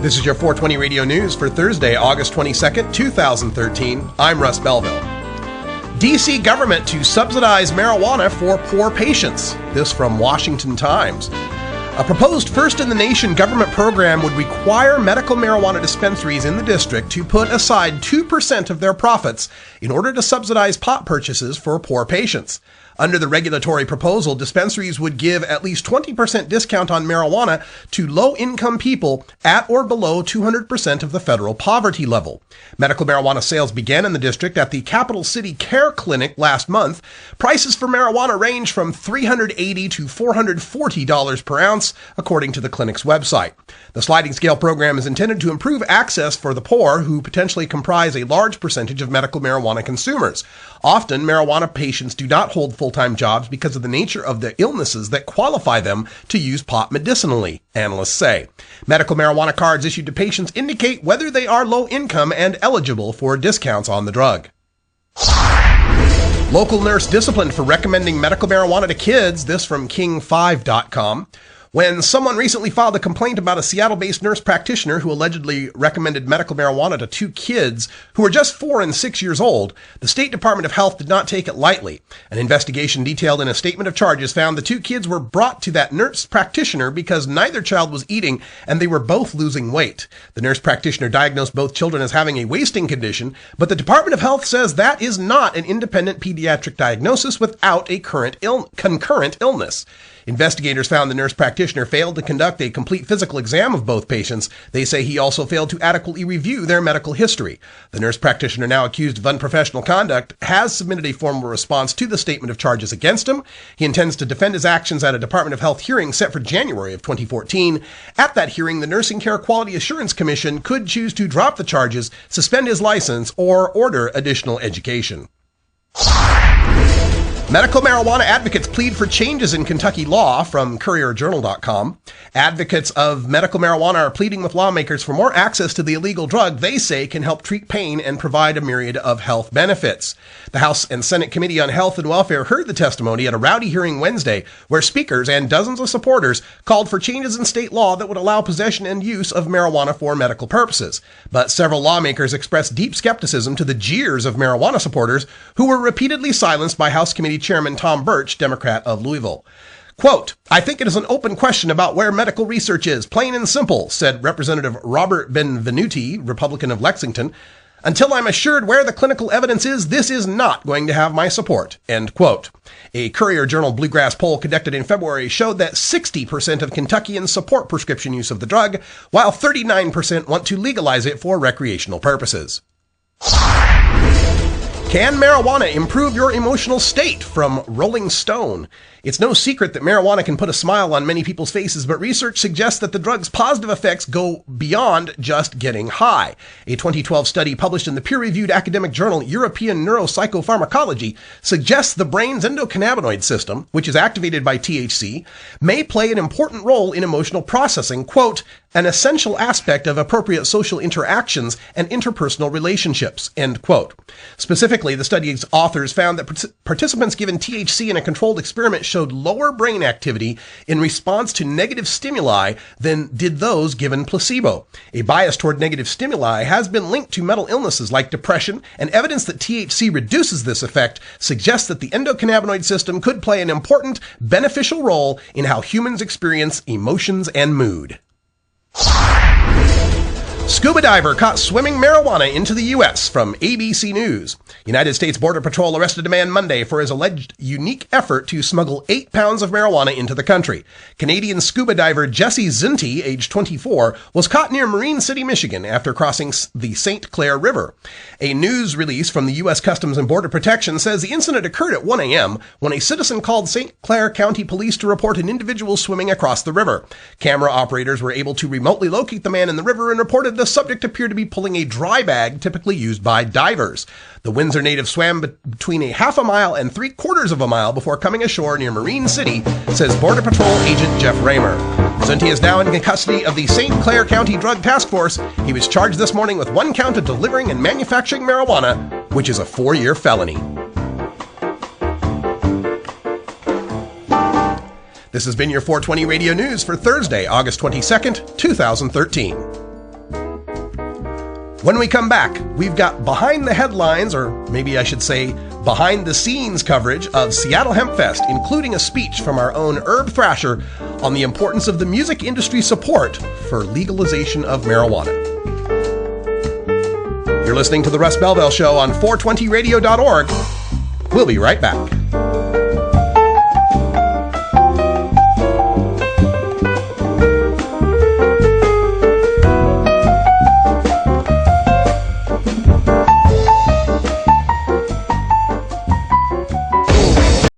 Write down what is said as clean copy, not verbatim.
This is your 420 Radio News for Thursday, August 22nd, 2013. I'm Russ Belville. D.C. government to subsidize marijuana for poor patients. This from Washington Times. A proposed first-in-the-nation government program would require medical marijuana dispensaries in the district to put aside 2% of their profits in order to subsidize pot purchases for poor patients. Under the regulatory proposal, dispensaries would give at least 20% discount on marijuana to low-income people at or below 200% of the federal poverty level. Medical marijuana sales began in the district at the Capital City Care Clinic last month. Prices for marijuana range from $380 to $440 per ounce, according to the clinic's website. The sliding scale program is intended to improve access for the poor, who potentially comprise a large percentage of medical marijuana consumers. Often, marijuana patients do not hold full-time jobs because of the nature of the illnesses that qualify them to use pot medicinally, analysts say. Medical marijuana cards issued to patients indicate whether they are low income and eligible for discounts on the drug. Local nurse disciplined for recommending medical marijuana to kids. This from King5.com. When someone recently filed a complaint about a Seattle-based nurse practitioner who allegedly recommended medical marijuana to two kids who were just 4 and 6 years old, the State Department of Health did not take it lightly. An investigation detailed in a statement of charges found the two kids were brought to that nurse practitioner because neither child was eating and they were both losing weight. The nurse practitioner diagnosed both children as having a wasting condition, but the Department of Health says that is not an independent pediatric diagnosis without a concurrent illness. Investigators found the nurse practitioner failed to conduct a complete physical exam of both patients. They say he also failed to adequately review their medical history. The nurse practitioner, now accused of unprofessional conduct, has submitted a formal response to the statement of charges against him. He intends to defend his actions at a Department of Health hearing set for January of 2014. At that hearing, the Nursing Care Quality Assurance Commission could choose to drop the charges, suspend his license, or order additional education. Medical marijuana advocates plead for changes in Kentucky law, from CourierJournal.com. Advocates of medical marijuana are pleading with lawmakers for more access to the illegal drug they say can help treat pain and provide a myriad of health benefits. The House and Senate Committee on Health and Welfare heard the testimony at a rowdy hearing Wednesday, where speakers and dozens of supporters called for changes in state law that would allow possession and use of marijuana for medical purposes. But several lawmakers expressed deep skepticism to the jeers of marijuana supporters, who were repeatedly silenced by House Committee Chairman Tom Birch, Democrat of Louisville. Quote, "I think it is an open question about where medical research is, plain and simple," said Representative Robert Benvenuti, Republican of Lexington. "Until I'm assured where the clinical evidence is, this is not going to have my support." End quote. A Courier Journal Bluegrass poll conducted in February showed that 60% of Kentuckians support prescription use of the drug, while 39% want to legalize it for recreational purposes. Can marijuana improve your emotional state? From Rolling Stone. It's no secret that marijuana can put a smile on many people's faces, but research suggests that the drug's positive effects go beyond just getting high. A 2012 study published in the peer-reviewed academic journal European Neuropsychopharmacology suggests the brain's endocannabinoid system, which is activated by THC, may play an important role in emotional processing, quote, "an essential aspect of appropriate social interactions and interpersonal relationships," end quote. Specifically, the study's authors found that participants given THC in a controlled experiment showed lower brain activity in response to negative stimuli than did those given placebo. A bias toward negative stimuli has been linked to mental illnesses like depression, and evidence that THC reduces this effect suggests that the endocannabinoid system could play an important, beneficial role in how humans experience emotions and mood. Scuba diver caught swimming marijuana into the U.S. from ABC News. United States Border Patrol arrested a man Monday for his alleged unique effort to smuggle 8 pounds of marijuana into the country. Canadian scuba diver Jesse Zinti, age 24, was caught near Marine City, Michigan, after crossing the St. Clair River. A news release from the U.S. Customs and Border Protection says the incident occurred at 1 a.m. when a citizen called St. Clair County Police to report an individual swimming across the river. Camera operators were able to remotely locate the man in the river and reported the subject appeared to be pulling a dry bag typically used by divers. The Windsor native swam between a half a mile and 3/4 of a mile before coming ashore near Marine City, says Border Patrol agent Jeff Raymer. Zinti is now in custody of the St. Clair County Drug Task Force. He was charged this morning with 1 count of delivering and manufacturing marijuana, which is a 4-year felony. This has been your 420 Radio News for Thursday, August 22nd, 2013. When we come back, we've got behind the headlines, or maybe I should say behind the scenes coverage of Seattle Hemp Fest, including a speech from our own Herb Thrasher on the importance of the music industry support for legalization of marijuana. You're listening to The Russ Belville Show on 420radio.org. We'll be right back.